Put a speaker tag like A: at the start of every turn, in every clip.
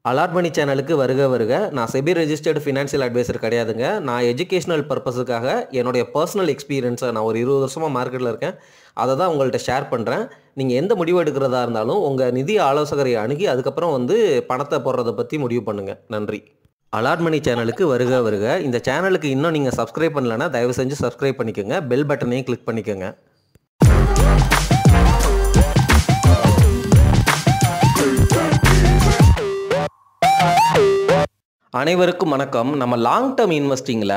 A: Allot மணி சேனலுக்கு வருக வருக. நான் செபி ரெஜிஸ்டர்டு ஃபினான்ஷியல் அட்வைசர் கிடையாதுங்க. நான் எஜுகேஷனல் பர்பஸுக்காக என்னுடைய பர்சனல் எக்ஸ்பீரியன்ஸை நான் ஒரு 20 வருஷமாக மார்க்கெட்டில் இருக்கேன். அதை தான் உங்கள்கிட்ட ஷேர் பண்ணுறேன். நீங்கள் எந்த முடிவு எடுக்கிறதா இருந்தாலும் உங்கள் நிதி ஆலோசகரை அணுகி அதுக்கப்புறம் பணத்தை போடுறதை பற்றி முடிவு பண்ணுங்கள். நன்றி. அலாட் மணி சேனலுக்கு வருக வருக. இந்த சேனலுக்கு இன்னும் நீங்கள் சப்ஸ்கிரைப் பண்ணலைன்னா தயவு செஞ்சு சப்ஸ்கிரைப் பண்ணிக்கோங்க. பெல் பட்டனையும் கிளிக் பண்ணிக்கோங்க. அனைவருக்கும் வணக்கம். நம்ம லாங் டேர்ம் இன்வெஸ்டிங்கில்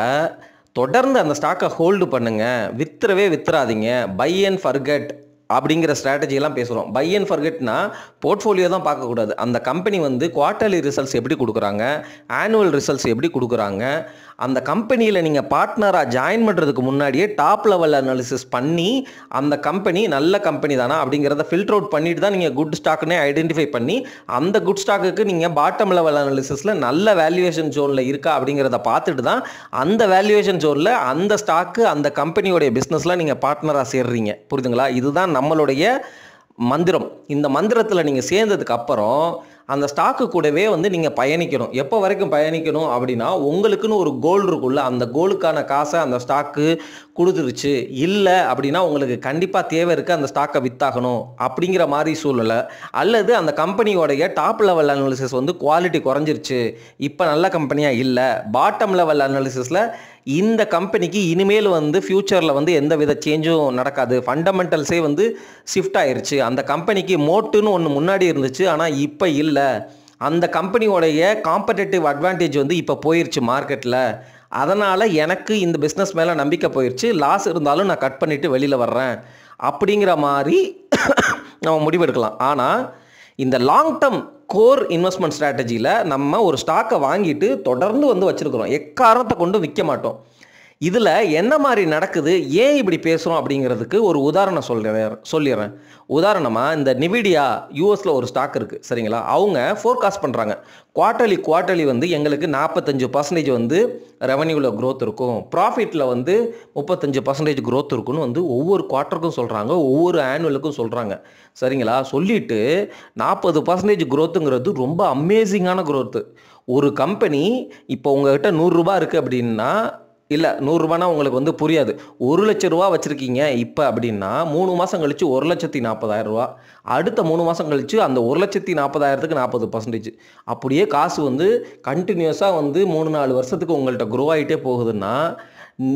A: தொடர்ந்து அந்த ஸ்டாக்கை ஹோல்டு பண்ணுங்கள், வித்துறாதீங்க, பை அண்ட் ஃபர்கெட் அப்படிங்கிற ஸ்ட்ராட்டஜியெல்லாம் பேசுகிறோம். பை அண்ட் ஃபர்கெட்னா போர்ட்ஃபோலியோ தான் பார்க்கக்கூடாது. அந்த கம்பெனி குவார்ட்டர்லி ரிசல்ட்ஸ் எப்படி கொடுக்குறாங்க, ஆனுவல் ரிசல்ட்ஸ் எப்படி கொடுக்குறாங்க, அந்த கம்பெனியில் நீங்கள் பார்ட்னராக ஜாயின் பண்ணுறதுக்கு முன்னாடியே டாப் லெவல் அனாலிசிஸ் பண்ணி அந்த கம்பெனி நல்ல கம்பெனி தானா அப்படிங்கிறத ஃபில்டர் அவுட் பண்ணிட்டு தான் நீங்கள் குட் ஸ்டாக்னே ஐடென்டிஃபை பண்ணி அந்த குட் ஸ்டாக்குக்கு நீங்கள் பாட்டம் லெவல் அனாலிசிஸில் நல்ல வேல்யூவேஷன் ஜோனில் இருக்கா அப்படிங்கிறத பார்த்துட்டு தான் அந்த வேல்யூவேஷன் ஜோனில் அந்த ஸ்டாக்கு அந்த கம்பெனியோடைய பிஸ்னஸில் நீங்கள் பார்ட்னராக சேர்றீங்க. புரியுதுங்களா? இதுதான் நம்மளுடைய மந்திரம். இந்த மந்திரத்தில் நீங்கள் சேர்ந்ததுக்கு அப்புறம் அந்த ஸ்டாக்கு கூடவே நீங்கள் பயணிக்கணும். எப்போ வரைக்கும் பயணிக்கணும் அப்படின்னா, உங்களுக்குன்னு ஒரு கோல் இருக்குல்ல, அந்த கோலுக்கான காசை அந்த ஸ்டாக்கு கொடுத்துருச்சு இல்லை அப்படின்னா உங்களுக்கு கண்டிப்பாக தேவை இருக்குது, அந்த ஸ்டாக்கை வித்தாகணும் அப்படிங்கிற மாதிரி சூழ்நிலை. அல்லது அந்த கம்பெனியோடைய டாப் லெவல் அனாலிசிஸ் குவாலிட்டி குறைஞ்சிருச்சு, இப்போ நல்ல கம்பெனியாக இல்லை, பாட்டம் லெவல் அனாலிசிஸில் இந்த கம்பெனிக்கு இனிமேல் ஃப்யூச்சரில் எந்த வித சேஞ்சும் நடக்காது, ஃபண்டமெண்டல்ஸே ஷிஃப்ட் ஆயிருச்சு, அந்த கம்பெனிக்கு மோட்டுன்னு ஒன்று முன்னாடி இருந்துச்சு ஆனால் இப்போ இல்லை, அந்த கம்பெனியோடைய காம்படேட்டிவ் அட்வான்டேஜ் இப்போ போயிருச்சு மார்க்கெட்டில், அதனால் எனக்கு இந்த பிஸ்னஸ் மேலே நம்பிக்கை போயிடுச்சு, லாஸ் இருந்தாலும் நான் கட் பண்ணிவிட்டு வெளியில் வர்றேன் அப்படிங்கிற மாதிரி நம்ம முடிவெடுக்கலாம். ஆனால் இந்த லாங் டேர்ம் கோர் இன்வெஸ்ட்மெண்ட் ஸ்ட்ராட்டஜியில் நம்ம ஒரு ஸ்டாக்கை வாங்கிட்டு தொடர்ந்து வச்சுருக்கிறோம், எக்காரணத்தை கொண்டு விற்க மாட்டோம். இதில் என்ன மாதிரி நடக்குது, ஏன் இப்படி பேசுகிறோம் அப்படிங்கிறதுக்கு ஒரு உதாரணம் சொல்லிடுறேன். உதாரணமாக இந்த நிவிடியா யூஎஸில் ஒரு ஸ்டாக் இருக்குது, சரிங்களா? அவங்க ஃபோர்காஸ்ட் பண்ணுறாங்க குவார்ட்டர்லி எங்களுக்கு 45% ரெவன்யூவில் க்ரோத் இருக்கும், ப்ராஃபிட்டில் 35% க்ரோத் இருக்குன்னு ஒவ்வொரு குவார்ட்டருக்கும் சொல்கிறாங்க, ஒவ்வொரு ஆனுவலுக்கும் சொல்கிறாங்க, சரிங்களா? சொல்லிவிட்டு 40% க்ரோத்துங்கிறது ரொம்ப அமேசிங்கான க்ரோத்து. ஒரு கம்பெனி இப்போ உங்கள்கிட்ட 100 ரூபா இருக்குது அப்படின்னா, இல்லை 100 ரூபானா உங்களுக்கு புரியாது, 1 லட்ச ரூபா வச்சுருக்கீங்க இப்போ அப்படின்னா 3 மாதம் கழித்து 1,40,000 ரூபா, அடுத்த 3 மாதம் கழித்து அந்த 1,40,000க்கு 40%, அப்படியே காசு கண்டினியூஸாக 3-4 வருஷத்துக்கு உங்கள்கிட்ட க்ரோ ஆகிட்டே போகுதுன்னா,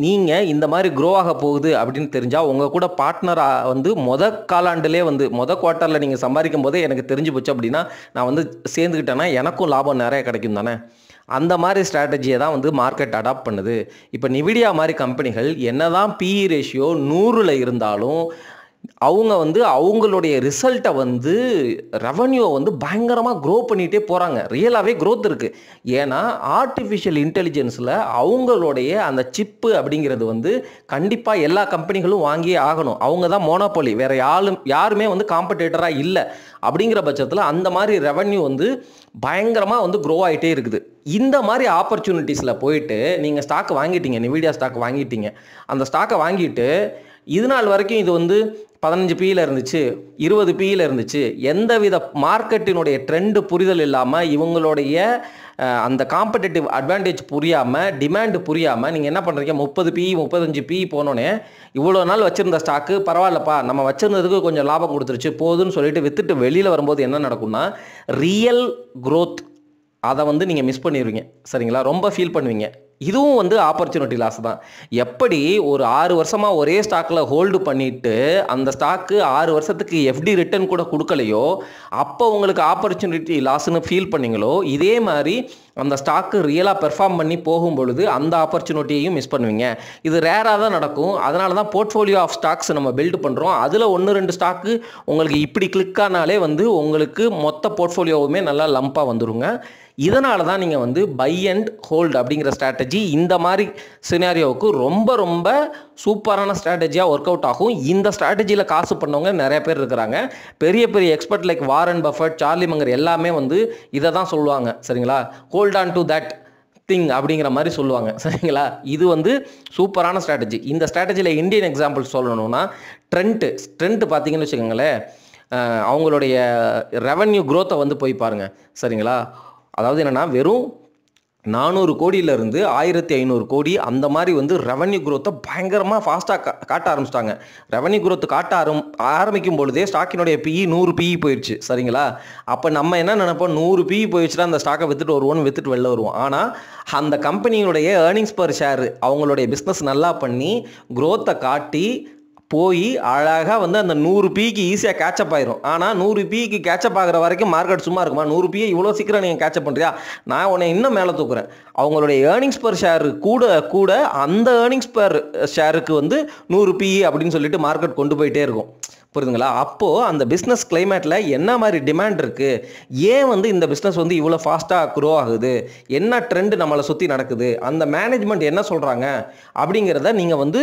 A: நீங்கள் இந்த மாதிரி க்ரோ ஆக போகுது அப்படின்னு தெரிஞ்சால் உங்கள் கூட பார்ட்னராக காலாண்டிலே குவார்ட்டரில் நீங்கள் சம்பாதிக்கும் போதே எனக்கு தெரிஞ்சு போச்சு அப்படின்னா நான் சேர்ந்துக்கிட்டேன்னா எனக்கும் லாபம் நிறைய கிடைக்கும் தானே. அந்த மாதிரி ஸ்ட்ராட்டஜியை தான் மார்க்கெட் அடாப்ட் பண்ணுது. இப்போ நிவிடியா மாதிரி கம்பெனிகள் என்னதான் பிஇ ரேஷியோ 100ல் இருந்தாலும் அவங்க அவங்களுடைய ரிசல்ட்டை ரெவன்யூ பயங்கரமாக க்ரோ பண்ணிகிட்டே போகிறாங்க. ரியலாகவே க்ரோத் இருக்குது. ஏன்னா ஆர்டிஃபிஷியல் இன்டெலிஜென்ஸில் அவங்களுடைய அந்த சிப்பு அப்படிங்கிறது கண்டிப்பாக எல்லா கம்பெனிகளும் வாங்கியே ஆகணும். அவங்க தான் மோனோபோலி, வேறு யாருமே காம்படேட்டராக இல்லை. அப்படிங்கிற பட்சத்தில் அந்த மாதிரி ரெவன்யூ பயங்கரமாக க்ரோ ஆகிட்டே இருக்குது. இந்த மாதிரி ஆப்பர்ச்சுனிட்டிஸில் போயிட்டு நீங்கள் ஸ்டாக் வாங்கிட்டீங்க, நிவிடியா ஸ்டாக் வாங்கிட்டீங்க, அந்த ஸ்டாக்கை வாங்கிட்டு இது நாள் வரைக்கும் இது 15 பியில் இருந்துச்சு, 20 பியில் இருந்துச்சு, எந்தவித மார்க்கெட்டினுடைய ட்ரெண்டு புரிதல் இல்லாமல், இவங்களுடைய அந்த காம்படேட்டிவ் அட்வான்டேஜ் புரியாமல், டிமாண்டு புரியாமல் நீங்கள் என்ன பண்ணுறீங்க, 30 பிஇ 35 பிஇ போனோன்னே இவ்வளோ நாள் வச்சுருந்த ஸ்டாக்கு பரவாயில்லப்பா, நம்ம வச்சுருந்ததுக்கு கொஞ்சம் லாபம் கொடுத்துருச்சு போதுன்னு சொல்லிட்டு விற்றுட்டு வெளியில் வரும்போது என்ன நடக்கும்னா, ரியல் க்ரோத் அதை நீங்கள் மிஸ் பண்ணிடுவீங்க, சரிங்களா? ரொம்ப ஃபீல் பண்ணுவீங்க. இதுவும் ஆப்பர்ச்சுனிட்டி லாஸ் தான். எப்படி ஒரு 6 வருஷமாக ஒரே ஸ்டாக்கில் ஹோல்டு பண்ணிவிட்டு அந்த ஸ்டாக்கு 6 வருஷத்துக்கு எஃப்டி ரிட்டர்ன் கூட கொடுக்கலையோ அப்போ உங்களுக்கு ஆப்பர்ச்சுனிட்டி லாஸ்ன்னு ஃபீல் பண்ணீங்களோ, இதே மாதிரி அந்த ஸ்டாக்கு ரியலாக பெர்ஃபார்ம் பண்ணி போகும் பொழுது அந்த ஆப்பர்ச்சுனிட்டியையும் மிஸ் பண்ணுவீங்க. இது ரேராக தான் நடக்கும். அதனால தான் போர்ட்ஃபோலியோ ஆஃப் ஸ்டாக்ஸ் நம்ம பில்டு பண்ணுறோம். அதில் 1-2 ஸ்டாக்கு உங்களுக்கு இப்படி கிளிக் ஆனாலே உங்களுக்கு மொத்த போர்ட்ஃபோலியோவுமே நல்லா லம்பாக வந்துடுங்க. இதனால தான் நீங்கள் பை அண்ட் ஹோல்டு அப்படிங்கிற ஸ்ட்ராட்டஜி இந்த மாதிரி சினாரியோவுக்கு ரொம்ப ரொம்ப சூப்பரான ஸ்ட்ராட்டஜியாக ஒர்க் அவுட் ஆகும். இந்த ஸ்ட்ராட்டஜியில் காசு பண்ணவங்க நிறைய பேர் இருக்கிறாங்க. பெரிய பெரிய expert like Warren Buffett, Charlie Munger எல்லாமே இதை தான் சொல்லுவாங்க, சரிங்களா? Hold on to that thing அப்படிங்கிற மாதிரி சொல்லுவாங்க, சரிங்களா? இது சூப்பரான ஸ்ட்ராட்டஜி. இந்த ஸ்ட்ராட்டஜியில் இந்தியன் எக்ஸாம்பிள் சொல்லணும்னா ட்ரெண்ட் பார்த்தீங்கன்னு வச்சுக்கோங்களேன், அவங்களுடைய ரெவன்யூ க்ரோத்தை போய் பாருங்கள், சரிங்களா? அதாவது என்னென்னா வெறும் 400 கோடியிலேருந்து 1500 கோடி அந்த மாதிரி வந்து ரெவன்யூ க்ரோத்தை பயங்கரமாக ஃபாஸ்ட்டாக காட்ட ஆரம்பிச்சிட்டாங்க. ரெவன்யூ க்ரோத் காட்ட ஆரம்பிக்கும் பொழுதே ஸ்டாக்கினுடைய பிஇ 100 பிஇ போயிடுச்சு. சரிங்களா? அப்போ நம்ம என்ன நினைப்போம், 100 பிஇ போயிடுச்சுன்னா அந்த ஸ்டாக்கை விற்றுட்டு வருவோம்னு விற்றுட்டு வெளில வருவோம். ஆனால் அந்த கம்பெனியுடைய ஏர்னிங்ஸ் பர் ஷேர் அவங்களுடைய பிஸ்னஸ் நல்லா பண்ணி க்ரோத்தை காட்டி போய் அழகாக வந்து அந்த 100 பிக்கு ஈஸியாக கேட்சப் ஆயிரும். ஆனால் 100 பிக்கு கேட்சப் ஆகிற வரைக்கும் மார்க்கெட் சும்மா இருக்குமா? 100 பியை இவ்வளோ சீக்கிரம் நீங்கள் கேட்சப் பண்ணுறியா, நான் உன்னை இன்னும் மேலே தூக்குறேன். அவங்களுடைய ஏர்னிங்ஸ் பர் ஷேர் கூட கூட அந்த ஏர்னிங்ஸ் பர் ஷேருக்கு வந்து 100 பிஇ அப்படின்னு சொல்லிட்டு மார்க்கெட் கொண்டு போயிட்டே இருக்கும். புரியுதுங்களா? அப்போது அந்த பிஸ்னஸ் கிளைமேட்டில் என்ன மாதிரி டிமாண்ட் இருக்குது, ஏன் வந்து இந்த பிஸ்னஸ் வந்து இவ்வளோ ஃபாஸ்ட்டாக க்ரோ ஆகுது, என்ன ட்ரெண்டு நம்மளை சுற்றி நடக்குது, அந்த மேனேஜ்மெண்ட் என்ன சொல்கிறாங்க அப்படிங்கிறத நீங்கள் வந்து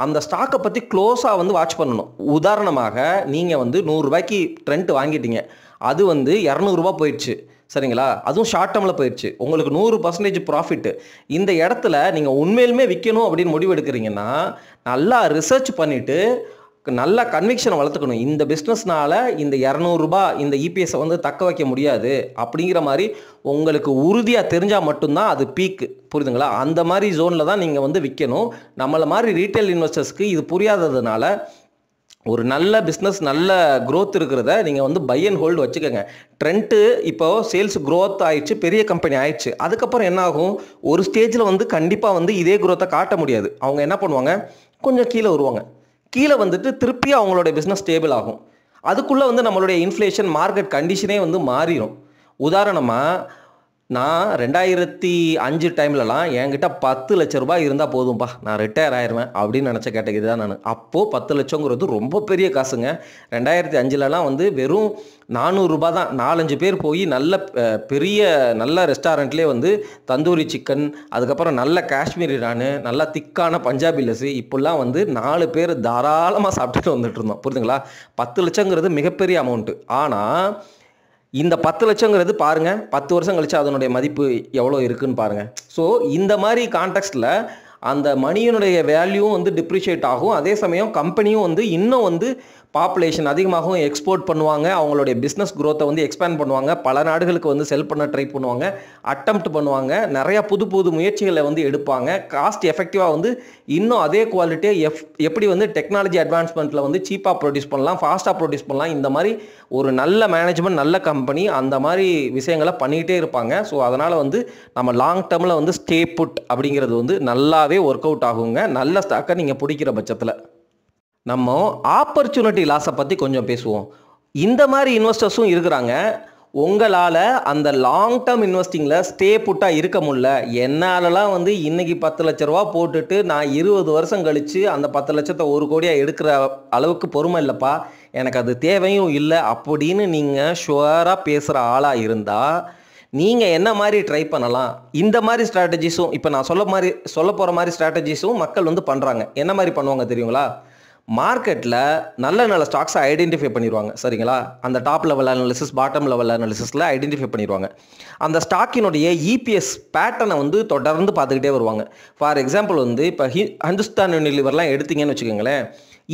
A: அந்த ஸ்டாக்கை பற்றி க்ளோஸாக வந்து வாட்ச் பண்ணணும். உதாரணமாக நீங்கள் வந்து 100 ரூபாய்க்கு ட்ரெண்ட் வாங்கிட்டீங்க, அது வந்து 200 ரூபா போயிடுச்சு. சரிங்களா? அதுவும் ஷார்ட் டேர்மில் போயிடுச்சு. உங்களுக்கு 100% ப்ராஃபிட்டு. இந்த இடத்துல நீங்கள் உண்மையிலுமே விற்கணும் அப்படின்னு முடிவு எடுக்கிறீங்கன்னா நல்லா ரிசர்ச் பண்ணிவிட்டு நல்ல கன்விக்ஷனை வளர்த்துக்கணும். இந்த பிஸ்னஸ்னால் இந்த 200 ரூபா இந்த இபிஎஸை வந்து தக்க வைக்க முடியாது அப்படிங்கிற மாதிரி உங்களுக்கு உறுதியாக தெரிஞ்சால் மட்டும்தான் அது பீக்கு. புரியுதுங்களா? அந்த மாதிரி ஜோனில் தான் நீங்கள் வந்து விற்கணும். நம்மளை மாதிரி ரீட்டைல் இன்வெஸ்டர்ஸ்க்கு இது புரியாததுனால ஒரு நல்ல பிஸ்னஸ் நல்ல க்ரோத் இருக்கிறத நீங்கள் வந்து பை அண்ட் ஹோல்டு வச்சுக்கோங்க. ட்ரெண்ட்டு இப்போது சேல்ஸ் க்ரோத் ஆயிடுச்சு, பெரிய கம்பெனி ஆயிடுச்சு. அதுக்கப்புறம் என்ன ஆகும், ஒரு ஸ்டேஜில் வந்து கண்டிப்பாக வந்து இதே க்ரோத்தை காட்ட முடியாது. அவங்க என்ன பண்ணுவாங்க, கொஞ்சம் கீழே வருவாங்க. கீழே வந்துட்டு திருப்பி அவங்களுடைய பிஸ்னஸ் ஸ்டேபிள் ஆகும். அதுக்குள்ளே வந்து நம்மளுடைய இன்ஃப்ளேஷன் மார்க்கெட் கண்டிஷனே வந்து மாறிடும். உதாரணமாக நான் 2005 டைம்லலாம் என்கிட்ட 10 லட்ச ரூபாய் இருந்தால் போதும்பா நான் ரிட்டையர் ஆயிடுவேன் அப்படின்னு நினச்ச கேட்டகரி தான் நான். அப்போது 10 லட்சங்கிறது ரொம்ப பெரிய காசுங்க. 2005லலாம் வந்து வெறும் 400 ரூபா தான். 4-5 பேர் போய் நல்ல பெரிய நல்ல ரெஸ்டாரண்ட்லேயே வந்து தந்தூரி சிக்கன், அதுக்கப்புறம் நல்ல காஷ்மீரி நானு, நல்லா திக்கான பஞ்சாபி லஸ்ஸி, இப்போல்லாம் வந்து 4 பேர் தாராளமாக சாப்பிட்டுட்டு வந்துட்டு இருந்தோம். புரியுதுங்களா? 10 லட்சங்கிறது மிகப்பெரிய அமௌண்ட்டு. ஆனால் இந்த 10 லட்சங்கிறது பாருங்கள் 10 வருஷம் கழிச்சு அதனுடைய மதிப்பு எவ்வளோ இருக்குன்னு பாருங்கள். ஸோ இந்த மாதிரி கான்டெக்ஸ்டில் அந்த மணியினுடைய வேல்யூவும் வந்து டிப்ரிஷியேட் ஆகும். அதே சமயம் கம்பெனியும் வந்து இன்னும் வந்து பாப்புலேஷன் அதிகமாகவும் எக்ஸ்போர்ட் பண்ணுவாங்க, அவங்களுடைய பிஸ்னஸ் க்ரோத்தை வந்து எக்ஸ்பேண்ட் பண்ணுவாங்க, பல நாடுகளுக்கு வந்து செல் பண்ண ட்ரை பண்ணுவாங்க, அட்டெம்ப்ட் பண்ணுவாங்க, நிறையா புது புது முயற்சிகளை வந்து எடுப்பாங்க. காஸ்ட் எஃபெக்டிவாக வந்து இன்னும் அதே குவாலிட்டியை எப்படி வந்து டெக்னாலஜி அட்வான்ஸ்மெண்ட்டில் வந்து சீப்பாக ப்ரொடியூஸ் பண்ணலாம், ஃபாஸ்ட்டாக ப்ரொடியூஸ் பண்ணலாம், இந்த மாதிரி ஒரு நல்ல மேனேஜ்மெண்ட் நல்ல கம்பெனி அந்த மாதிரி விஷயங்களை பண்ணிக்கிட்டே இருப்பாங்க. ஸோ அதனால் வந்து நம்ம லாங் டேர்மில் வந்து ஸ்டே புட் அப்படிங்கிறது வந்து நல்லாவே ஒர்க் அவுட் ஆகுங்க, நல்ல ஸ்டாக்கை நீங்கள் பிடிக்கிற பட்சத்தில். நம்ம ஆப்பர்ச்சுனிட்டி லாஸை பற்றி கொஞ்சம் பேசுவோம். இந்த மாதிரி இன்வெஸ்டர்ஸும் இருக்கிறாங்க. உங்களால் அந்த லாங் டேர்ம் இன்வெஸ்டிங்கில் ஸ்டே புட்டாக இருக்க முடியல, என்னாலலாம் வந்து இன்றைக்கி 10 லட்ச ரூபா போட்டுட்டு நான் 20 வருஷம் கழித்து அந்த 10 லட்சத்தை 1 கோடியாக எடுக்கிற அளவுக்கு பொறுமை இல்லைப்பா, எனக்கு அது தேவையும் இல்லை அப்படின்னு நீங்கள் ஷுவராக பேசுகிற ஆளாக இருந்தால் நீங்கள் என்ன மாதிரி ட்ரை பண்ணலாம். இந்த மாதிரி ஸ்ட்ராட்டஜிஸும் இப்போ நான் சொல்ல போகிற மாதிரி ஸ்ட்ராட்டஜிஸும் மக்கள் வந்து பண்ணுறாங்க. என்ன மாதிரி பண்ணுவாங்க தெரியுங்களா? மார்க்கெட்டில் நல்ல நல்ல ஸ்டாக்ஸை ஐடென்டிஃபை பண்ணிடுவாங்க. சரிங்களா? அந்த top level analysis bottom level அனாலிசிஸில் ஐடென்டிஃபை பண்ணிடுவாங்க. அந்த ஸ்டாக்கினுடைய இபிஎஸ் பேட்டர்னை வந்து தொடர்ந்து பார்த்துக்கிட்டே வருவாங்க. ஃபார் எக்ஸாம்பிள் வந்து இப்போ ஹிந்துஸ்தான் யூனிலிவர்லாம் எடுத்தீங்கன்னு வச்சுக்கோங்களேன்,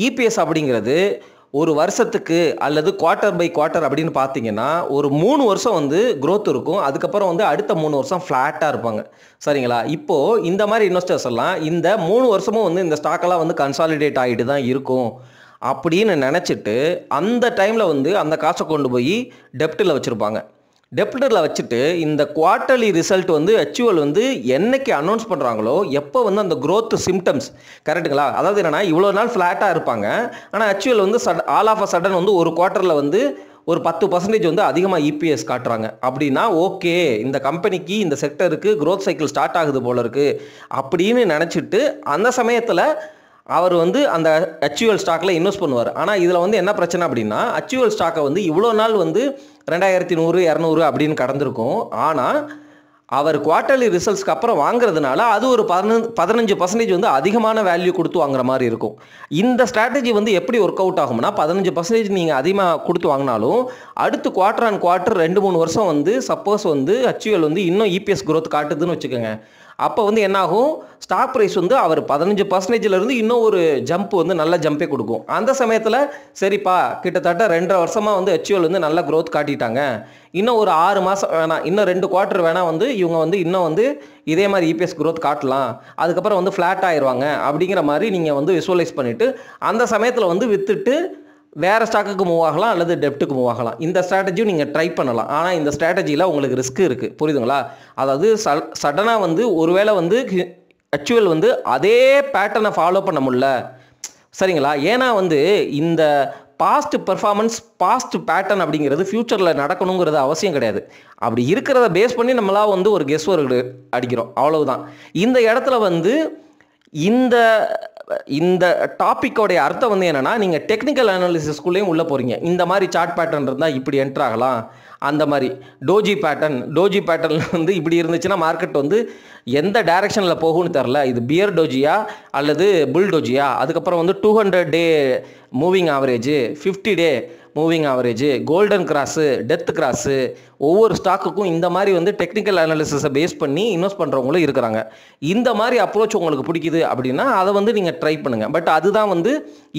A: இபிஎஸ் அப்படிங்கிறது ஒரு வருஷத்துக்கு அல்லது குவார்ட்டர் பை குவார்ட்டர் அப்படின்னு பார்த்தீங்கன்னா ஒரு 3 வருஷம் வந்து க்ரோத் இருக்கும். அதுக்கப்புறம் வந்து அடுத்த 3 வருஷம் ஃப்ளாட்டாக இருப்பாங்க. சரிங்களா? இப்போது இந்த மாதிரி இன்வெஸ்டர்ஸ் எல்லாம் இந்த 3 வருஷமும் வந்து இந்த ஸ்டாக்கெல்லாம் வந்து கன்சாலிடேட் ஆகிட்டு தான் இருக்கும் அப்படின்னு நினச்சிட்டு அந்த டைமில் வந்து அந்த காசை கொண்டு போய் டெப்ட்டில் வச்சுருப்பாங்க. டெப்ட்டில் வச்சுட்டு இந்த குவார்ட்டர்லி ரிசல்ட் வந்து ஆக்சுவல் வந்து என்னைக்கு அனௌன்ஸ் பண்ணுறாங்களோ எப்போ வந்து அந்த க்ரோத் சிம்டம்ஸ் கரெக்டுங்களா? அதாவது என்னென்னா இவ்வளோ நாள் ஃப்ளாட்டாக இருப்பாங்க, ஆனால் ஆக்சுவல் வந்து ஆல் ஆஃப் அ சடன் வந்து ஒரு குவார்ட்டரில் வந்து ஒரு 10% வந்து அதிகமாக இபிஎஸ் காட்டுறாங்க அப்படின்னா ஓகே, இந்த கம்பெனிக்கு இந்த செக்டருக்கு க்ரோத் சைக்கிள் ஸ்டார்ட் ஆகுது போல இருக்குது அப்படின்னு நினச்சிட்டு அந்த சமயத்தில் அவர் வந்து அந்த அச்சுவல் ஸ்டாக்கில் இன்வெஸ்ட் பண்ணுவார். ஆனால் இதில் வந்து என்ன பிரச்சனை அப்படின்னா அச்சுவல் ஸ்டாக்கை வந்து இவ்வளோ நாள் வந்து 2100 200 அப்படின்னு கடந்திருக்கும். ஆனால் அவர் குவார்ட்டர்லி ரிசல்ட்ஸ்க்கு அப்புறம் வாங்குறதுனால அது ஒரு 15% வந்து அதிகமான வேல்யூ கொடுத்து வாங்குற மாதிரி இருக்கும். இந்த ஸ்ட்ராட்டஜி வந்து எப்படி ஒர்க் அவுட் ஆகும்னா 15% நீங்கள் அதிகமாக கொடுத்து வாங்கினாலும் அடுத்து குவார்ட்டர் ஆன் குவார்ட்டர் 2-3 வருஷம் வந்து சப்போஸ் வந்து அச்சுவல் வந்து இன்னும் இபிஎஸ் க்ரோத் காட்டுதுன்னு வச்சுக்கோங்க, அப்போ வந்து என்னாகும், ஸ்டாக் ப்ரைஸ் வந்து அவர் 15%லேருந்து இன்னும் ஒரு ஜம்ப் வந்து நல்ல ஜம்பே கொடுக்கும். அந்த சமயத்தில் சரிப்பா கிட்டத்தட்ட 2.5 வருஷமாக வந்து HUL வந்து நல்ல க்ரோத் காட்டிட்டாங்க, இன்னும் ஒரு 6 மாதம் வேணாம், இன்னும் 2 குவார்ட்டர் வேணால் வந்து இவங்க வந்து இன்னும் வந்து இதே மாதிரி EPS க்ரோத் காட்டலாம், அதுக்கப்புறம் வந்து ஃப்ளாட் ஆயிடுவாங்க அப்படிங்கிற மாதிரி நீங்கள் வந்து விசுவலைஸ் பண்ணிவிட்டு அந்த சமயத்தில் வந்து விற்றுட்டு வேறு ஸ்டாக்குக்கு மூவ் ஆகலாம் அல்லது டெப்ட்டுக்கு மூவ் ஆகலாம். இந்த ஸ்ட்ராட்டஜியும் நீங்கள் ட்ரை பண்ணலாம். ஆனால் இந்த ஸ்ட்ராட்டஜியில் உங்களுக்கு ரிஸ்க் இருக்குது, புரியுதுங்களா? அதாவது சடனாக வந்து ஒருவேளை வந்து HUL வந்து அதே பேட்டர்னை ஃபாலோ பண்ண முடியல, சரிங்களா? ஏன்னா வந்து இந்த பாஸ்ட் பெர்ஃபார்மன்ஸ், பாஸ்ட் பேட்டர்ன் அப்படிங்கிறது ஃப்யூச்சரில் நடக்கணுங்கிறது அவசியம் கிடையாது. அப்படி இருக்கிறத பேஸ் பண்ணி நம்மளாக வந்து ஒரு கெஸ் ஒர்க் அடிக்கிறோம், அவ்வளவுதான். இந்த இடத்துல வந்து இந்த இந்த டாப்பிக்கோடைய அர்த்தம் வந்து என்னென்னா, நீங்கள் டெக்னிக்கல் அனாலிசிஸ்குள்ளேயும் உள்ளே போகிறீங்க. இந்த மாதிரி சார்ட் பேட்டர்ன் இருந்தால் இப்படி என்ட்ரு ஆகலாம், அந்த மாதிரி டோஜி பேட்டர்னில் வந்து இப்படி இருந்துச்சுன்னா மார்க்கெட் வந்து எந்த டைரெக்ஷனில் போகும்னு தெரில, இது பியர் டோஜியா அல்லது புல் டோஜியா, அதுக்கப்புறம் வந்து 200 day moving average, 50 day moving average, golden cross, death cross, ஒவ்வொரு ஸ்டாக்குக்கும் இந்த மாதிரி வந்து டெக்னிக்கல் அனாலிசிஸை பேஸ் பண்ணி இன்வெஸ்ட் பண்ணுறவங்களும் இருக்கிறாங்க. இந்த மாதிரி அப்ரோச் உங்களுக்கு பிடிக்குது அப்படின்னா அதை வந்து நீங்கள் ட்ரை பண்ணுங்கள். பட் அதுதான் வந்து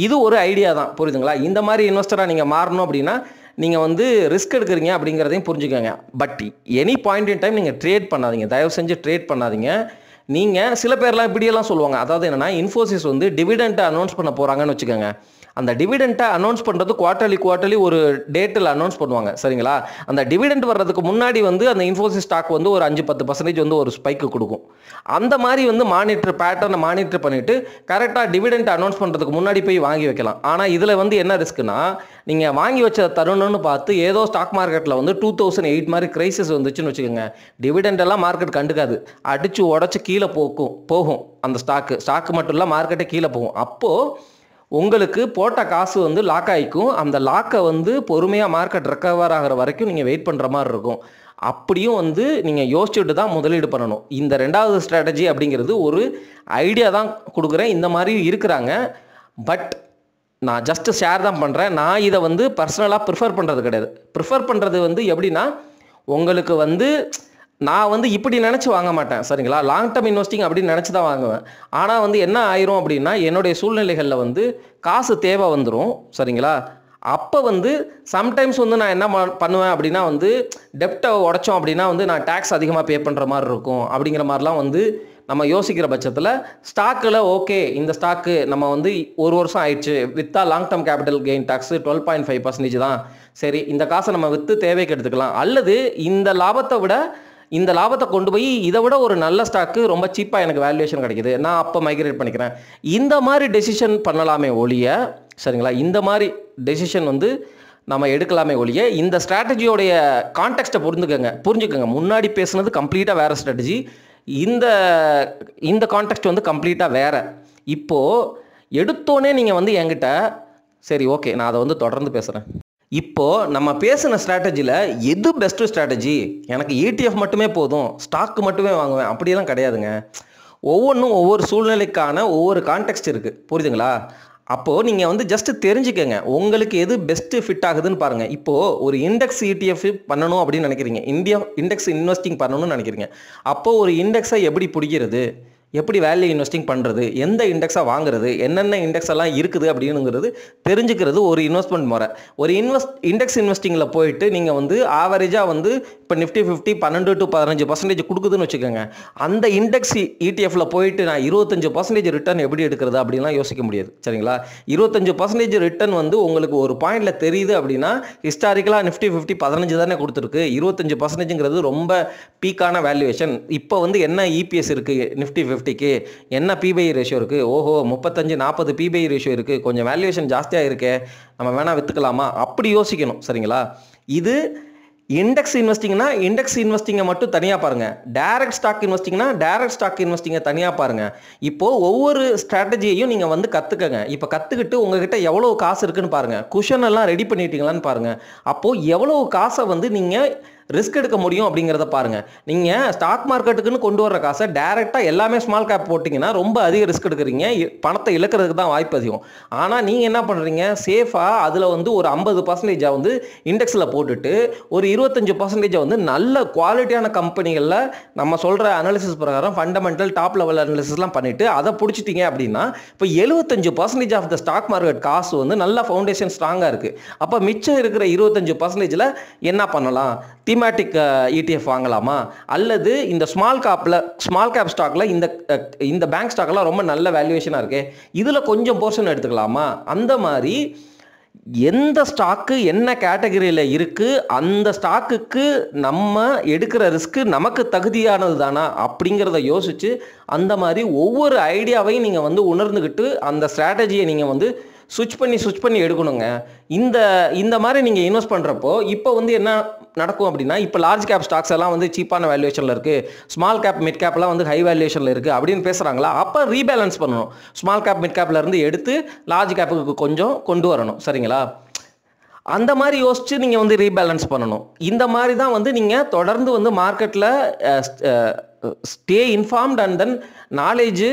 A: இது ஒரு ஐடியா தான், புரியுதுங்களா? இந்த மாதிரி இன்வெஸ்டராக நீங்கள் மாறணும் அப்படின்னா நீங்கள் வந்து ரிஸ்க் எடுக்கிறீங்க அப்படிங்கிறதையும் புரிஞ்சுக்கோங்க. But any point in time நீங்கள் ட்ரேட் பண்ணாதீங்க, தயவு செஞ்சு ட்ரேட் பண்ணாதீங்க. நீங்கள் சில பேர்லாம் இப்படியெல்லாம் சொல்லுவாங்க, அதாவது என்னென்னா, இன்ஃபோசிஸ் வந்து டிவிடெண்ட்டை அனௌன்ஸ் பண்ண போகிறாங்கன்னு வச்சுக்கோங்க. அந்த டிவிடெண்ட்டை அனௌன்ஸ் பண்ணுறது குவார்ட்டர்லி ஒரு டேட்டில் அனௌன்ஸ் பண்ணுவாங்க, சரிங்களா? அந்த டிவிடெண்ட் வர்றதுக்கு முன்னாடி வந்து அந்த இன்ஃபோசிஸ் ஸ்டாக் வந்து ஒரு 5-10% வந்து ஒரு ஸ்பைக்கு கொடுக்கும். அந்த மாதிரி வந்து பேட்டர்னை மானிட்டர் பண்ணிவிட்டு கரெக்டாக டிவிடெண்ட் அனௌன்ஸ் பண்ணுறதுக்கு முன்னாடி போய் வாங்கி வைக்கலாம். ஆனால் இதில் வந்து என்ன ரிஸ்க்குன்னா, நீங்கள் வாங்கி வச்ச தருணம்னு பார்த்து ஏதோ ஸ்டாக் மார்க்கெட்டில் வந்து 2008 மாதிரி கிரைசிஸ் வந்துச்சுன்னு வச்சுக்கோங்க, டிவிடெண்ட் எல்லாம் மார்க்கெட் கண்டுக்காது, அடித்து உடச்சி கீழே போகும் அந்த ஸ்டாக்கு மட்டும் இல்லை, மார்க்கெட்டே கீழே போகும். அப்போது உங்களுக்கு போட்ட காசு வந்து லாக் ஆகிக்கும். அந்த லாக்கை வந்து பொறுமையாக மார்க்கெட் ரெக்கவர் ஆகிற வரைக்கும் நீங்கள் வெயிட் பண்ணுற மாதிரி இருக்கும். அப்படியும் வந்து நீங்கள் யோசிச்சுட்டு தான் முதலீடு பண்ணணும். இந்த 2வது ஸ்ட்ராட்டஜி அப்படிங்கிறது ஒரு ஐடியா தான் கொடுக்குறேன். இந்த மாதிரி இருக்கிறாங்க, பட் நான் ஜஸ்ட்டு ஷேர் தான் பண்ணுறேன். நான் இதை வந்து பர்சனலாக ப்ரிஃபர் பண்ணுறது கிடையாது. ப்ரிஃபர் பண்ணுறது வந்து எப்படின்னா, உங்களுக்கு வந்து நான் வந்து இப்படி நினச்சி வாங்க மாட்டேன், சரிங்களா? லாங் டேர்ம் இன்வெஸ்டிங் அப்படின்னு நினச்சி தான் வாங்குவேன். ஆனால் வந்து என்ன ஆயிரும் அப்படின்னா, என்னுடைய சூழ்நிலைகளில் வந்து காசு தேவை வந்துடும், சரிங்களா? அப்போ வந்து சம்டைம்ஸ் வந்து நான் என்ன பண்ணுவேன் அப்படின்னா, வந்து டெப்ட்டை உடைச்சோம் அப்படின்னா வந்து நான் டேக்ஸ் அதிகமாக பே பண்ணுற மாதிரி இருக்கும் அப்படிங்கிற மாதிரிலாம் வந்து நம்ம யோசிக்கிற பட்சத்தில் ஸ்டாக்கில் ஓகே, இந்த ஸ்டாக்கு நம்ம வந்து 1 வருஷம் ஆயிடுச்சு, விற்றா long term capital gain tax 12.5% தான், சரி இந்த காசை நம்ம விற்று தேவைக்கு எடுத்துக்கலாம், அல்லது இந்த லாபத்தை கொண்டு போய் இதை விட ஒரு நல்ல ஸ்டாக்கு ரொம்ப சீப்பாக எனக்கு வேல்யூவேஷன் கிடைக்குது, நான் அப்போ மைக்ரேட் பண்ணிக்கிறேன். இந்த மாதிரி டெசிஷன் பண்ணலாமே ஒழிய, சரிங்களா? இந்த மாதிரி டெசிஷன் வந்து நம்ம எடுக்கலாமே ஒழிய, இந்த ஸ்ட்ராட்டஜியோடைய கான்டெக்ஸ்ட்டை புரிஞ்சுக்கோங்க. முன்னாடி பேசுனது கம்ப்ளீட்டாக வேறு ஸ்ட்ராட்டஜி, இந்த கான்டெக்ஸ்ட் வந்து கம்ப்ளீட்டாக வேறு. இப்போது எடுத்தோன்னே நீங்கள் வந்து என்கிட்ட சரி ஓகே நான் அதை வந்து தொடர்ந்து பேசுகிறேன், இப்போது நம்ம பேசின ஸ்ட்ராட்டஜியில் எது பெஸ்ட்டு ஸ்ட்ராட்டஜி, எனக்கு ETF மட்டுமே போதும், ஸ்டாக்கு மட்டுமே வாங்குவேன் அப்படியெல்லாம் கிடையாதுங்க. ஒவ்வொன்றும் ஒவ்வொரு சூழ்நிலைக்கான ஒவ்வொரு கான்டெக்ஸ்ட் இருக்குது, புரியுதுங்களா? அப்போது நீங்கள் வந்து ஜஸ்ட்டு தெரிஞ்சுக்கங்க, உங்களுக்கு எது பெஸ்ட்டு ஃபிட் ஆகுதுன்னு பாருங்கள். இப்போது ஒரு இண்டெக்ஸ் ETF பண்ணணும் அப்படின்னு நினைக்கிறீங்க, இண்டெக்ஸ் இன்வெஸ்டிங் பண்ணணும்னு நினைக்கிறீங்க. அப்போது ஒரு இண்டெக்ஸை எப்படி பிடிக்கிறது, எப்படி வேல்யூ இன்வெஸ்டிங் பண்ணுறது, எந்த இண்டெக்ஸாக வாங்குறது, என்னென்ன இண்டெக்ஸ் எல்லாம் இருக்குது அப்படிங்கிறது தெரிஞ்சுக்கிறது ஒரு இன்வெஸ்ட்மெண்ட் முறை. ஒரு இண்டெக்ஸ் இன்வெஸ்டிங்கில் போயிட்டு நீங்கள் வந்து ஆவரேஜாக வந்து இப்போ Nifty 50 12 to 15% கொடுக்குதுன்னு வச்சுக்கோங்க. அந்த இண்டெக்ஸ் ETFல போயிட்டு நான் 25% ரிட்டர்ன் எப்படி எடுக்கிறது அப்படின்லாம் யோசிக்க முடியாது, சரிங்களா? 25% ரிட்டர்ன் வந்து உங்களுக்கு ஒரு பாயிண்டில் தெரியுது அப்படின்னா, ஹிஸ்டாரிக்கலாக Nifty 50 15 தானே கொடுத்துருக்கு, 25%ங்கிறது ரொம்ப பீக்கான வேல்யூவேஷன். இப்போ வந்து என்ன EPS இருக்குது Nifty 50க்கு, என்ன PBI ரேஷியோ இருக்குது, ஓஹோ 35-40 PBI ரேஷியோ இருக்குது, கொஞ்சம் வேல்யூவேஷன் ஜாஸ்தியாக இருக்கே, நம்ம வேணால் விற்றுக்கலாமா, அப்படி யோசிக்கணும், சரிங்களா? இது இண்டெக்ஸ் இன்வெஸ்டிங்னா இண்டெக்ஸ் இன்வெஸ்டிங்கை மட்டும் தனியாக பாருங்கள், டைரக்ட் ஸ்டாக் இன்வெஸ்டிங்னா டைரக்ட் ஸ்டாக் இன்வெஸ்டிங்கை தனியாக பாருங்கள். இப்போது ஒவ்வொரு ஸ்ட்ராட்டஜியையும் நீங்கள் வந்து கற்றுக்கங்க. இப்போ கற்றுக்கிட்டு உங்ககிட்ட எவ்வளோ காசு இருக்குன்னு பாருங்கள், குஷன் எல்லாம் ரெடி பண்ணிட்டீங்களான்னு பாருங்கள். அப்போது எவ்வளோ காசை வந்து நீங்கள் ரிஸ்க் எடுக்க முடியும் அப்படிங்கிறத பாருங்கள். நீங்கள் ஸ்டாக் மார்க்கெட்டுக்குன்னு கொண்டு வர்ற காசை டேரெக்டாக எல்லாமே ஸ்மால் கேப் போட்டிங்கன்னா ரொம்ப அதிக ரிஸ்க் எடுக்கிறீங்க, பணத்தை இழக்கிறதுக்கு தான் வாய்ப்பு அதிகம். ஆனால் நீங்கள் என்ன பண்ணுறீங்க, சேஃபாக அதில் வந்து ஒரு 50% வந்து இண்டெக்ஸில் போட்டுட்டு ஒரு 25% வந்து நல்ல குவாலிட்டியான கம்பெனிகளில் நம்ம சொல்கிற அனாலிசிஸ் பிரகாரம் ஃபண்டமெண்டல் டாப் லெவல் அனாலிசிஸ்லாம் பண்ணிவிட்டு அதை பிடிச்சிட்டிங்க அப்படின்னா இப்போ 75% ஆஃப் த ஸ்டாக் மார்க்கெட் காசு வந்து நல்ல ஃபவுண்டேஷன் ஸ்ட்ராங்காக இருக்குது. அப்போ மிச்சம் இருக்கிற 25%ல் என்ன பண்ணலாம், தீமேட்டிக் ETF வாங்கலாமா, அல்லது இந்த ஸ்மால் கேப் ஸ்டாக்ல இந்த பேங்க் ஸ்டாக்லாம் ரொம்ப நல்ல வேல்யூவேஷனாக இருக்கு, இதில் கொஞ்சம் போர்ஷன் எடுத்துக்கலாமா, அந்த மாதிரி எந்த ஸ்டாக்கு என்ன கேட்டகரியில் இருக்குது, அந்த ஸ்டாக்குக்கு நம்ம எடுக்கிற ரிஸ்க்கு நமக்கு தகுதியானது தானா அப்படிங்கிறத யோசித்து அந்த மாதிரி ஒவ்வொரு ஐடியாவையும் நீங்கள் வந்து உணர்ந்துக்கிட்டு அந்த ஸ்ட்ராட்டஜியை நீங்கள் வந்து ஸ்விட்ச் பண்ணி எடுக்கணுங்க. இந்த மாதிரி நீங்கள் இன்வெஸ்ட் பண்ணுறப்போ இப்போ வந்து என்ன நடக்கும் அப்படின்னா, இப்போ லார்ஜ் கேப் ஸ்டாக்ஸ் எல்லாம் வந்து சீப்பான வேல்யூவேஷனில் இருக்குது, ஸ்மால் கேப் மிட் கேப்லாம் வந்து ஹை வேல்யூவேஷனில் இருக்குது அப்படின்னு பேசுகிறாங்களா, அப்போ ரீபேலன்ஸ் பண்ணணும். ஸ்மால் கேப் மிட் கேப்லேருந்து எடுத்து லார்ஜ் கேப்புக்கு கொஞ்சம் கொண்டு வரணும். சரிங்களா? அந்த மாதிரி யோசித்து நீங்கள் வந்து ரீபேலன்ஸ் பண்ணணும். இந்த மாதிரி தான் வந்து நீங்கள் தொடர்ந்து வந்து மார்க்கெட்டில் stay informed and then knowledge,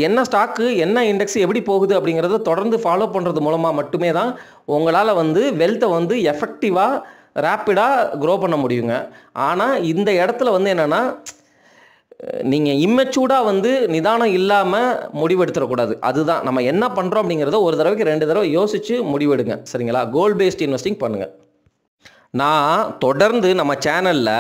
A: என்ன ஸ்டாக்கு என்ன இண்டெக்ஸ் எப்படி போகுது அப்படிங்கிறத தொடர்ந்து ஃபாலோ பண்ணுறது மூலமாக மட்டுமே தான் உங்களால் வந்து வெல்த்தை வந்து எஃபெக்டிவாக ரேப்பிடாக க்ரோ பண்ண முடியுங்க. ஆனால் இந்த இடத்துல வந்து என்னென்னா, நீங்கள் இம்மெச்சூர்டாக வந்து நிதானம் இல்லாமல் முடிவெடுத்துடக்கூடாது. அதுதான் நம்ம என்ன பண்ணுறோம் அப்படிங்கிறத ஒரு தடவைக்கு 2 தடவை யோசித்து முடிவெடுங்க. சரிங்களா? கோல் பேஸ்ட் இன்வெஸ்டிங் பண்ணுங்கள். நான் தொடர்ந்து நம்ம சேனலில்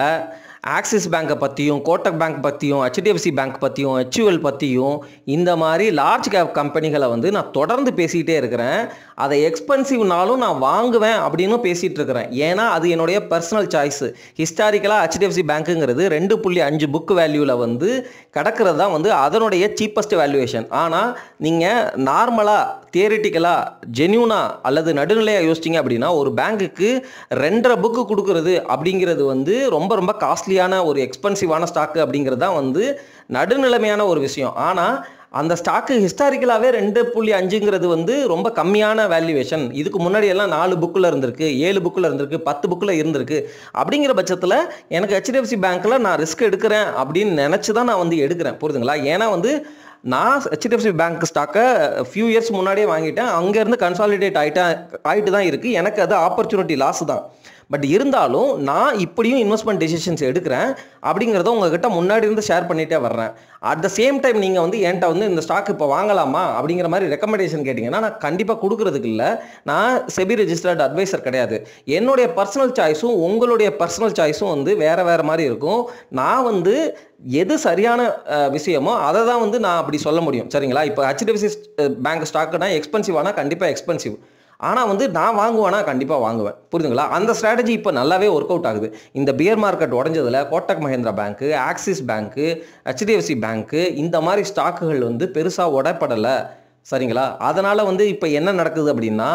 A: ஆக்சிஸ் பேங்கை பற்றியும், கோட்டக் பேங்க் பற்றியும், HDFC பேங்க் பற்றியும், HUL பற்றியும் இந்த மாதிரி லார்ஜ் கேப் கம்பெனிகளை வந்து நான் தொடர்ந்து பேசிக்கிட்டே இருக்கிறேன். அதை எக்ஸ்பென்சிவ்னாலும் நான் வாங்குவேன் அப்படின்னு பேசிகிட்டு இருக்கிறேன். ஏன்னா அது என்னுடைய பர்சனல் சாய்ஸு. ஹிஸ்டாரிக்கலாக HDFC பேங்க்குங்கிறது 2.5 புக் வேல்யூவில் வந்து கிடக்கிறது தான் வந்து அதனுடைய சீப்பஸ்ட் வேல்யூவேஷன். ஆனால் நீங்கள் நார்மலாக தியரிட்டிக்கலாக ஜென்யூனாக அல்லது நடுநிலையாக யோசிச்சிங்க அப்படின்னா ஒரு பேங்க்குக்கு 2.5 புக்கு கொடுக்குறது அப்படிங்கிறது வந்து ரொம்ப காஸ்ட்லியான ஒரு எக்ஸ்பென்சிவான ஸ்டாக்கு அப்படிங்கிறது தான் வந்து நடுநிலைமையான ஒரு விஷயம். ஆனால் அந்த ஸ்டாக்கு ஹிஸ்டாரிக்கலாகவே 2.5ங்கிறது வந்து ரொம்ப கம்மியான வேல்யூவேஷன். இதுக்கு முன்னாடி எல்லாம் 4 புக்கில் இருந்திருக்கு, 7 புக்கில் இருந்திருக்கு, 10 புக்கில் இருந்திருக்கு. அப்படிங்கிற பட்சத்தில் எனக்கு HDFC பேங்க்கில் நான் ரிஸ்க் எடுக்கிறேன் அப்படின்னு நினச்சி தான் நான் வந்து எடுக்கிறேன். புரியுதுங்களா? ஏன்னா வந்து நான் HDFC பேங்க் ஸ்டாக்கை ஃபியூ இயர்ஸ் முன்னாடியே வாங்கிட்டேன். அங்கேருந்து கன்சாலிடேட் ஆகிட்டு தான் இருக்குது. எனக்கு அது ஆப்பர்ச்சுனிட்டி லாஸ் தான். பட் இருந்தாலும் நான் இப்படியும் இன்வெஸ்ட்மெண்ட் டெசிஷன்ஸ் எடுக்கிறேன் அப்படிங்கிறத உங்ககிட்ட முன்னாடி இருந்து ஷேர் பண்ணிகிட்டே வர்றேன். அட் த சேம் டைம் நீங்கள் வந்து என்கிட்ட வந்து இந்த ஸ்டாக் இப்போ வாங்கலாமா அப்படிங்கிற மாதிரி ரெக்கமெண்டேஷன் கேட்டிங்கன்னா நான் கண்டிப்பாக கொடுக்குறதுக்கு இல்லை. நான் செபி ரெஜிஸ்டர்ட் அட்வைசர் கிடையாது. என்னுடைய பர்சனல் சாய்ஸும் உங்களுடைய பர்சனல் சாய்ஸும் வந்து வேறு மாதிரி இருக்கும். நான் வந்து எது சரியான விஷயமோ அதை தான் வந்து நான் அப்படி சொல்ல முடியும். சரிங்களா? இப்போ HDFC பேங்க் ஸ்டாக்குனா எக்ஸ்பென்சிவானா கண்டிப்பாக எக்ஸ்பென்சிவ். ஆனால் வந்து நான் வாங்குவேனா கண்டிப்பாக வாங்குவேன். புரியுதுங்களா? அந்த ஸ்ட்ராட்டஜி இப்போ நல்லாவே ஒர்க் அவுட் ஆகுது. இந்த பியர் மார்க்கெட் உடஞ்சதில் கோட்டக் மஹேந்திரா பேங்க்கு, ஆக்சிஸ் பேங்க்கு, HDFC பேங்க்கு இந்த மாதிரி ஸ்டாக்குகள் வந்து பெருசாக உடைப்படலை. சரிங்களா? அதனால் வந்து இப்போ என்ன நடக்குது அப்படின்னா,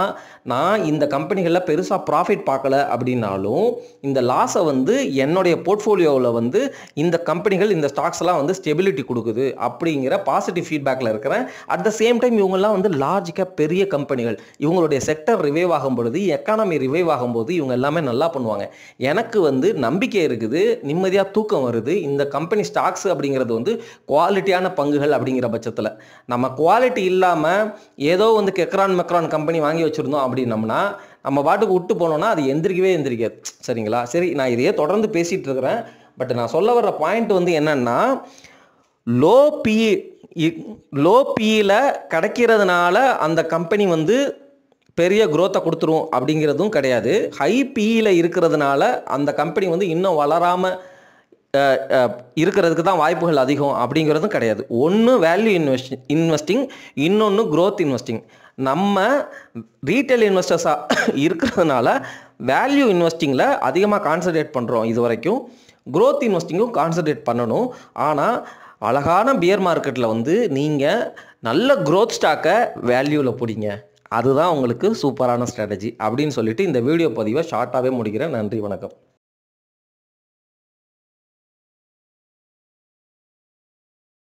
A: நான் இந்த கம்பெனிகளில் பெருசாக ப்ராஃபிட் பார்க்கல அப்படின்னாலும் இந்த லாஸை வந்து என்னுடைய போர்ட்ஃபோலியோவில் வந்து இந்த கம்பெனிகள் இந்த ஸ்டாக்ஸ் எல்லாம் வந்து ஸ்டெபிலிட்டி கொடுக்குது அப்படிங்கிற பாசிட்டிவ் ஃபீட்பேக்கில் இருக்கிறேன். அட் த சேம் டைம் இவங்கெல்லாம் வந்து லார்ஜ் கேப் பெரிய கம்பெனிகள், இவங்களுடைய செக்டர் ரிவைவ் ஆகும் பொழுது, எக்கானமி ரிவைவ் ஆகும்போது இவங்க எல்லாமே நல்லா பண்ணுவாங்க. எனக்கு வந்து நம்பிக்கை இருக்குது, நிம்மதியாக தூக்கம் வருது. இந்த கம்பெனி ஸ்டாக்ஸ் அப்படிங்கிறது வந்து குவாலிட்டியான பங்குகள் அப்படிங்கிற பட்சத்தில் நம்ம குவாலிட்டி இல்லாமல் ஏதோ வந்து மெக்ரான் கம்பெனி வாங்கி வச்சுருந்தோம் அப்படின்னம்னா நம்ம பாட்டுக்கு விட்டு போனோம்னா அது எந்திரிக்காது. சரிங்களா? சரி, நான் இதையே தொடர்ந்து பேசிகிட்டு இருக்கிறேன். பட் நான் சொல்ல வர்ற பாயிண்ட் வந்து என்னன்னா, லோ பியில் கிடைக்கிறதுனால அந்த கம்பெனி வந்து பெரிய growth கொடுத்துரும் அப்படிங்கிறதும் கிடையாது. ஹை பியில் இருக்கிறதுனால அந்த கம்பெனி வந்து இன்னும் வளராமல் இருக்கிறதுக்கு தான் வாய்ப்புகள் அதிகம் அப்படிங்கிறதும் கிடையாது. ஒன்று வேல்யூ இன்வெஸ்டிங், இன்னொன்று growth இன்வெஸ்டிங். நம்ம ரீட்டைல் இன்வெஸ்டர்ஸாக இருக்கிறதுனால வேல்யூ இன்வெஸ்டிங்கில் அதிகமாக கான்சன்ட்ரேட் பண்ணுறோம். இது வரைக்கும் growth இன்வெஸ்டிங்கும் கான்சன்ட்ரேட் பண்ணணும். ஆனால் அழகான பியர் மார்க்கெட்டில் வந்து நீங்கள் நல்ல growth ஸ்டாக்கை வேல்யூவில் பிடிங்க. அதுதான் உங்களுக்கு சூப்பரான ஸ்ட்ராட்டஜி அப்படின்னு சொல்லிட்டு இந்த வீடியோ பதிவை ஷார்ட்டாகவே முடிக்கிறேன். நன்றி, வணக்கம்.